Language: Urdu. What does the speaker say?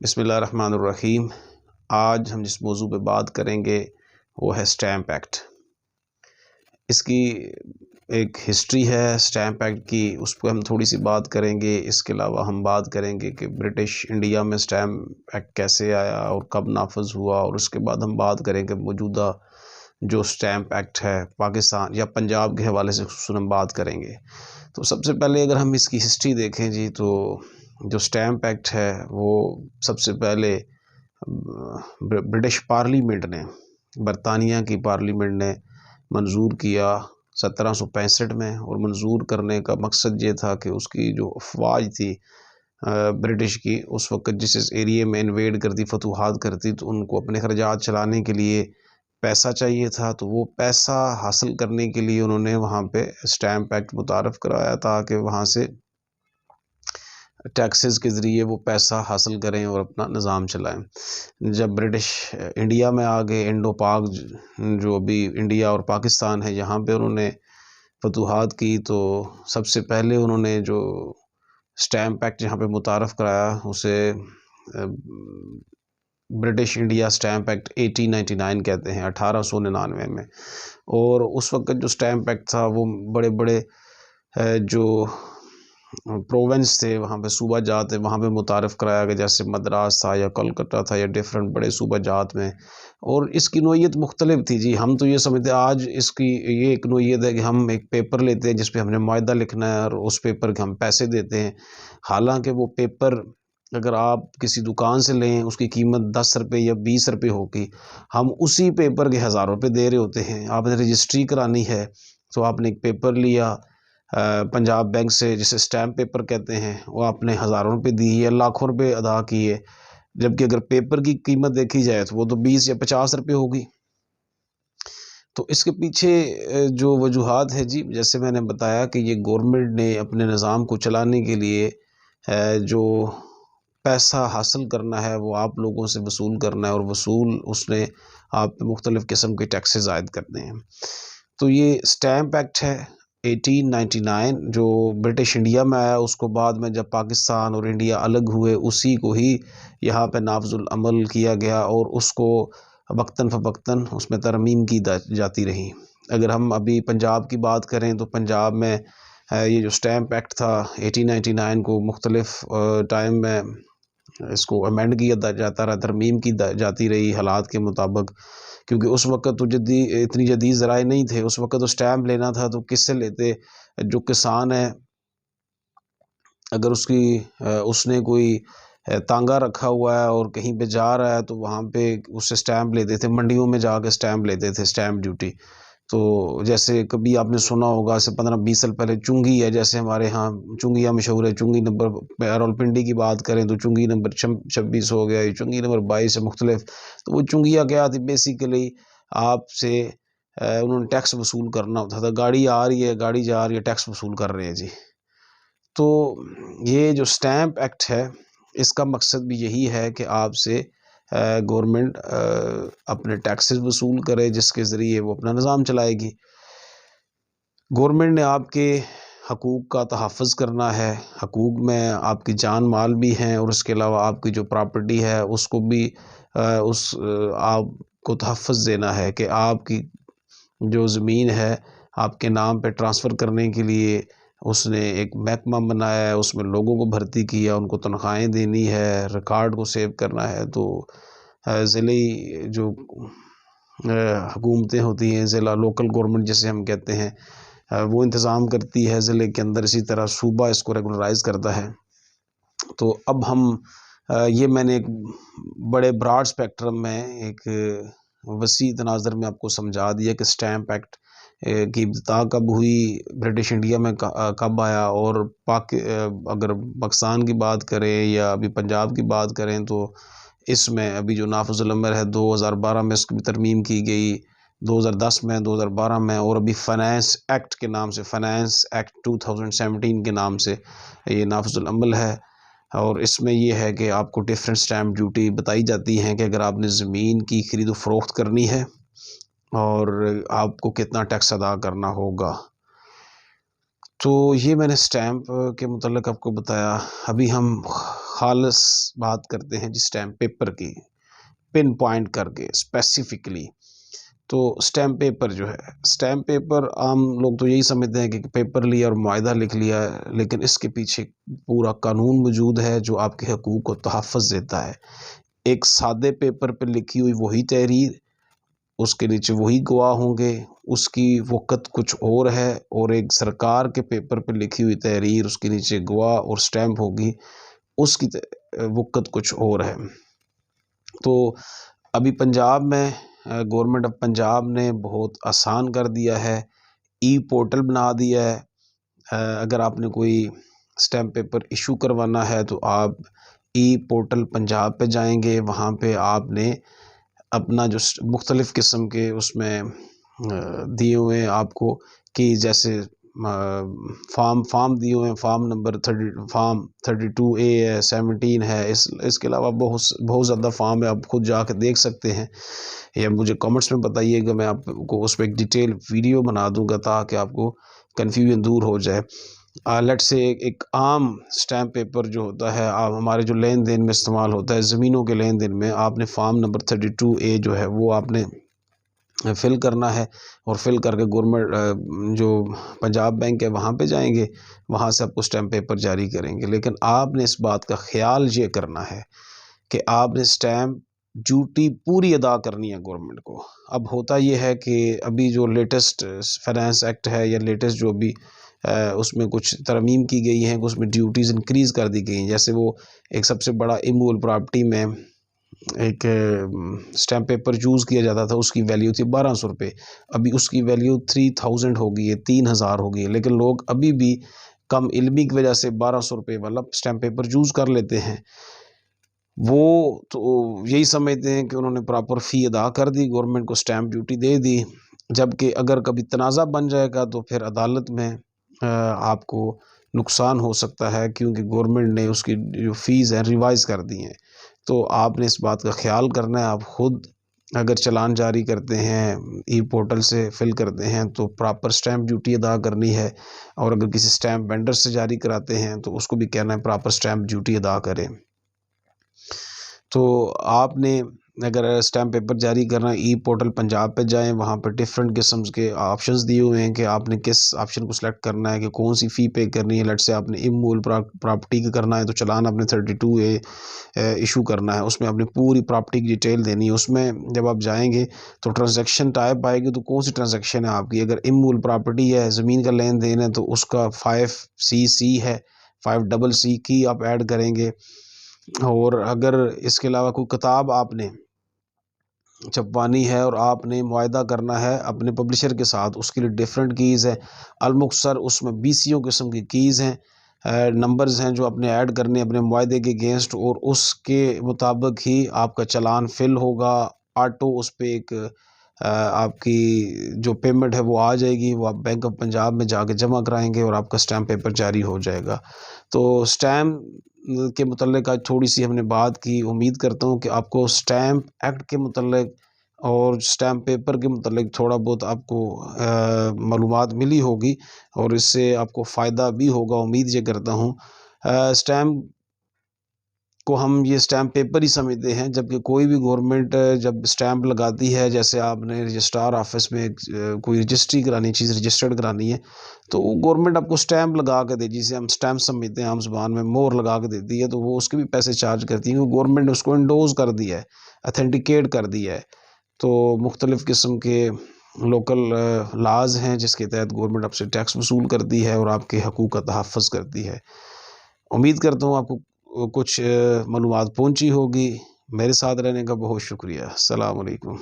بسم اللہ الرحمن الرحیم۔ آج ہم جس موضوع پہ بات کریں گے وہ ہے اسٹیمپ ایکٹ۔ اس کی ایک ہسٹری ہے اسٹیمپ ایکٹ کی، اس پہ ہم تھوڑی سی بات کریں گے۔ اس کے علاوہ ہم بات کریں گے کہ برٹش انڈیا میں اسٹیمپ ایکٹ کیسے آیا اور کب نافذ ہوا، اور اس کے بعد ہم بات کریں کہ موجودہ جو اسٹیمپ ایکٹ ہے پاکستان یا پنجاب کے حوالے سے خصوصاً ہم بات کریں گے۔ تو سب سے پہلے اگر ہم اس کی ہسٹری دیکھیں جی، تو جو اسٹیمپ ایکٹ ہے وہ سب سے پہلے برٹش پارلیمنٹ نے، برطانیہ کی پارلیمنٹ نے منظور کیا 1765 میں، اور منظور کرنے کا مقصد یہ تھا کہ اس کی جو افواج تھی برٹش کی، اس وقت جس ایریے میں انویڈ کرتی، فتوحات کرتی، تو ان کو اپنے اخراجات چلانے کے لیے پیسہ چاہیے تھا۔ تو وہ پیسہ حاصل کرنے کے لیے انہوں نے وہاں پہ اسٹیمپ ایکٹ متعارف کرایا تاکہ وہاں سے ٹیکسز کے ذریعے وہ پیسہ حاصل کریں اور اپنا نظام چلائیں۔ جب برٹش انڈیا میں آ گئے، انڈو پاک جو ابھی انڈیا اور پاکستان ہے، یہاں پہ انہوں نے فتوحات کی، تو سب سے پہلے انہوں نے جو اسٹیمپ ایکٹ جہاں پہ متعارف کرایا اسے برٹش انڈیا اسٹیمپ ایکٹ 1899 کہتے ہیں، 1899 میں۔ اور اس وقت جو اسٹیمپ ایکٹ تھا وہ بڑے بڑے جو پروونس تھے، وہاں پہ صوبہ جات تھے، وہاں پہ متعارف کرایا گیا، جیسے مدراس تھا یا کلکتہ تھا یا ڈیفرنٹ بڑے صوبہ جات میں۔ اور اس کی نوعیت مختلف تھی جی۔ ہم تو یہ سمجھتے ہیں آج اس کی یہ ایک نوعیت ہے کہ ہم ایک پیپر لیتے ہیں جس پہ ہم نے معاہدہ لکھنا ہے اور اس پیپر کے ہم پیسے دیتے ہیں، حالانکہ وہ پیپر اگر آپ کسی دکان سے لیں اس کی قیمت 10 روپے یا 20 روپے ہوگی، ہم اسی پیپر کے ہزاروں روپے دے رہے ہوتے ہیں۔ آپ نے رجسٹری کرانی ہے تو آپ نے ایک پیپر لیا پنجاب بینک سے، جسے اسٹیمپ پیپر کہتے ہیں، وہ آپ نے ہزاروں روپے دی ہے، لاکھوں روپے ادا کیے، جبکہ اگر پیپر کی قیمت دیکھی جائے تو وہ تو 20 یا 50 روپے ہوگی۔ تو اس کے پیچھے جو وجوہات ہے جی، جیسے میں نے بتایا کہ یہ گورنمنٹ نے اپنے نظام کو چلانے کے لیے جو پیسہ حاصل کرنا ہے وہ آپ لوگوں سے وصول کرنا ہے، اور وصول اس نے آپ پہ مختلف قسم کے ٹیکسز عائد کرنے ہیں۔ تو یہ اسٹیمپ ایکٹ ہے 1899 جو برٹش انڈیا میں آیا، اس کو بعد میں جب پاکستان اور انڈیا الگ ہوئے اسی کو ہی یہاں پہ نافذ العمل کیا گیا، اور اس کو وقتاً فوقتاً اس میں ترمیم کی جاتی رہی۔ اگر ہم ابھی پنجاب کی بات کریں تو پنجاب میں یہ جو اسٹیمپ ایکٹ تھا 1899 کو مختلف ٹائم میں اس کو امینڈ کیا جاتا رہا، ترمیم کی جاتی رہی حالات کے مطابق، کیونکہ اس وقت تو اتنی جدید ذرائع نہیں تھے۔ اس وقت تو اسٹیمپ لینا تھا تو کس سے لیتے؟ جو کسان ہے اگر اس نے کوئی تانگا رکھا ہوا ہے اور کہیں پہ جا رہا ہے تو وہاں پہ اس سے اسٹیمپ لیتے تھے، منڈیوں میں جا کے اسٹیمپ لیتے تھے، اسٹیمپ ڈیوٹی۔ تو جیسے کبھی آپ نے سنا ہوگا سے 15-20 سال پہلے چنگی ہے، جیسے ہمارے ہاں چنگیاں مشہور ہے، چنگی نمبر راولپنڈی کی بات کریں تو چنگی نمبر 26 ہو گیا، چنگی نمبر 22 ہے مختلف۔ تو وہ چنگیاں کیا تھی؟ بیسیکلی آپ سے انہوں نے ٹیکس وصول کرنا ہوتا تھا، گاڑی آ رہی ہے، گاڑی جا رہی ہے، ٹیکس وصول کر رہے ہیں جی۔ تو یہ جو اسٹیمپ ایکٹ ہے اس کا مقصد بھی یہی ہے کہ آپ سے گورنمنٹ اپنے ٹیکسز وصول کرے، جس کے ذریعے وہ اپنا نظام چلائے گی۔ گورنمنٹ نے آپ کے حقوق کا تحفظ کرنا ہے، حقوق میں آپ کی جان مال بھی ہیں، اور اس کے علاوہ آپ کی جو پراپرٹی ہے اس کو بھی آپ کو تحفظ دینا ہے کہ آپ کی جو زمین ہے آپ کے نام پہ ٹرانسفر کرنے کے لیے اس نے ایک محکمہ بنایا ہے، اس میں لوگوں کو بھرتی کیا، ان کو تنخواہیں دینی ہے، ریکارڈ کو سیو کرنا ہے۔ تو ضلعی جو حکومتیں ہوتی ہیں، ضلع لوکل گورنمنٹ جسے ہم کہتے ہیں، وہ انتظام کرتی ہے ضلع کے اندر، اسی طرح صوبہ اس کو ریگولرائز کرتا ہے۔ تو اب ہم یہ میں نے ایک بڑے براڈ اسپیکٹرم میں ایک وسیع تناظر میں آپ کو سمجھا دیا کہ اسٹیمپ ایکٹ کی ابتدا کب ہوئی، برٹش انڈیا میں کب آیا، اور اگر پاکستان کی بات کریں یا ابھی پنجاب کی بات کریں تو اس میں ابھی جو نافذ العمل ہے 2012 میں اس کی ترمیم کی گئی، 2010 میں، 2012 میں، اور ابھی فائنانس ایکٹ کے نام سے، فائنانس ایکٹ 2017 کے نام سے یہ نافذ العمل ہے۔ اور اس میں یہ ہے کہ آپ کو ڈیفرنٹ اسٹیمپ ڈیوٹی بتائی جاتی ہیں کہ اگر آپ نے زمین کی خرید و فروخت کرنی ہے اور آپ کو کتنا ٹیکس ادا کرنا ہوگا۔ تو یہ میں نے اسٹیمپ کے متعلق آپ کو بتایا. ابھی ہم خالص بات کرتے ہیں جس اسٹیمپ پیپر کی، پن پوائنٹ کر کے اسپیسیفکلی. تو اسٹیمپ پیپر جو ہے، اسٹیمپ پیپر عام لوگ تو یہی سمجھتے ہیں کہ پیپر لیا اور معاہدہ لکھ لیا، لیکن اس کے پیچھے پورا قانون موجود ہے جو آپ کے حقوق کو تحفظ دیتا ہے. ایک سادے پیپر پہ لکھی ہوئی وہی تحریر، اس کے نیچے وہی گواہ ہوں گے، اس کی وقت کچھ اور ہے، اور ایک سرکار کے پیپر پہ لکھی ہوئی تحریر، اس کے نیچے گواہ اور اسٹیمپ ہوگی، اس کی وقت کچھ اور ہے. تو ابھی پنجاب میں گورنمنٹ آف پنجاب نے بہت آسان کر دیا ہے، ای پورٹل بنا دیا ہے. اگر آپ نے کوئی اسٹیمپ پیپر ایشو کروانا ہے تو آپ ای پورٹل پنجاب پہ جائیں گے، وہاں پہ آپ نے اپنا جو مختلف قسم کے اس میں دیے ہوئے ہیں آپ کو، کہ جیسے فارم دیے ہوئے ہیں، فارم نمبر 32A ہے، 17 ہے. اس کے علاوہ بہت زیادہ فارم ہے، آپ خود جا کے دیکھ سکتے ہیں، یا مجھے کامنٹس میں بتائیے گا، میں آپ کو اس پہ ایک ڈیٹیل ویڈیو بنا دوں گا تاکہ آپ کو کنفیوژن دور ہو جائے. لیٹ سے ایک عام اسٹیمپ پیپر جو ہوتا ہے، ہمارے جو لین دین میں استعمال ہوتا ہے، زمینوں کے لین دین میں، آپ نے فارم نمبر 32A جو ہے وہ آپ نے فل کرنا ہے، اور فل کر کے گورنمنٹ جو پنجاب بینک ہے وہاں پہ جائیں گے، وہاں سے آپ کو اسٹیمپ پیپر جاری کریں گے. لیکن آپ نے اس بات کا خیال یہ کرنا ہے کہ آپ نے اسٹیمپ ڈیوٹی پوری ادا کرنی ہے گورنمنٹ کو. اب ہوتا یہ ہے کہ ابھی جو لیٹسٹ فائنانس ایکٹ ہے، یا لیٹسٹ جو ابھی اس میں کچھ ترمیم کی گئی ہیں، اس میں ڈیوٹیز انکریز کر دی گئی ہیں. جیسے وہ ایک سب سے بڑا اموول پراپرٹی میں ایک اسٹیمپ پیپر یوز کیا جاتا تھا، اس کی ویلیو تھی 1200 روپے، ابھی اس کی ویلیو 3000 ہو گئی ہے، 3000 ہو گئی ہے. لیکن لوگ ابھی بھی کم علمی کی وجہ سے 1200 روپے والا اسٹیمپ پیپر یوز کر لیتے ہیں. وہ تو یہی سمجھتے ہیں کہ انہوں نے پراپر فی ادا کر دی، گورنمنٹ کو اسٹیمپ ڈیوٹی دے دی. جبکہ اگر کبھی تنازع بن جائے گا تو پھر عدالت میں آپ کو نقصان ہو سکتا ہے، کیونکہ گورنمنٹ نے اس کی جو فیس ہیں ریوائز کر دی ہیں. تو آپ نے اس بات کا خیال کرنا ہے. آپ خود اگر چلان جاری کرتے ہیں، ای پورٹل سے فل کرتے ہیں، تو پراپر اسٹیمپ ڈیوٹی ادا کرنی ہے. اور اگر کسی اسٹیمپ وینڈر سے جاری کراتے ہیں تو اس کو بھی کہنا ہے پراپر اسٹیمپ ڈیوٹی ادا کریں. تو آپ نے اگر اسٹیمپ پیپر جاری کرنا، ای پورٹل پنجاب پہ جائیں، وہاں پہ ڈفرینٹ قسمز کے آپشنز دیے ہوئے ہیں کہ آپ نے کس آپشن کو سلیکٹ کرنا ہے، کہ کون سی فی پے کرنی ہے. لیٹ سے آپ نے امول پراپرٹی کا کرنا ہے تو چلان آپ نے 32A ایشو کرنا ہے، اس میں آپ نے پوری پراپرٹی کی ڈیٹیل دینی ہے. اس میں جب آپ جائیں گے تو ٹرانزیکشن ٹائپ آئے گی، تو کون سی ٹرانزیکشن ہے آپ کی. اگر امول پراپرٹی ہے، زمین کا لین دین ہے، تو اس کا 5CC ہے، 5CC کی آپ ایڈ کریں گے. اور اگر اس کے علاوہ کوئی کتاب آپ نے چھپوانی ہے اور آپ نے معاہدہ کرنا ہے اپنے پبلشر کے ساتھ، اس کے لیے ڈیفرنٹ کیز ہیں. المختصر اس میں 20 قسم کی کیز ہیں، نمبرز ہیں جو اپنے ایڈ کرنے اپنے معاہدے کے اگینسٹ، اور اس کے مطابق ہی آپ کا چلان فل ہوگا. آٹو اس پہ ایک آپ کی جو پیمنٹ ہے وہ آ جائے گی، وہ آپ بینک آف پنجاب میں جا کے جمع کرائیں گے اور آپ کا اسٹیمپ پیپر جاری ہو جائے گا. تو اسٹیمپ کے متعلق آج تھوڑی سی ہم نے بات کی. امید کرتا ہوں کہ آپ کو اسٹیمپ ایکٹ کے متعلق اور اسٹیمپ پیپر کے متعلق تھوڑا بہت آپ کو معلومات ملی ہوگی، اور اس سے آپ کو فائدہ بھی ہوگا، امید یہ کرتا ہوں. اسٹیمپ کو ہم یہ اسٹیمپ پیپر ہی سمجھتے ہیں، جبکہ کوئی بھی گورنمنٹ جب اسٹیمپ لگاتی ہے، جیسے آپ نے رجسٹرار آفس میں کوئی رجسٹری کرانی، چیز رجسٹرڈ کرانی ہے، تو وہ گورنمنٹ آپ کو اسٹیمپ لگا کے دے، جسے ہم اسٹیمپ سمجھتے ہیں عام زبان میں، مور لگا کے دیتی ہے، تو وہ اس کے بھی پیسے چارج کرتی ہے، کیونکہ گورنمنٹ نے اس کو انڈوز کر دیا ہے، اتھینٹیکیٹ کر دیا ہے. تو مختلف قسم کے لوکل لاز ہیں جس کے تحت گورنمنٹ آپ سے ٹیکس وصول کرتی ہے اور آپ کے حقوق کا تحفظ کرتی ہے. امید کرتا ہوں آپ کو کچھ معلومات پہنچی ہوگی. میرے ساتھ رہنے کا بہت شکریہ. السلام علیکم.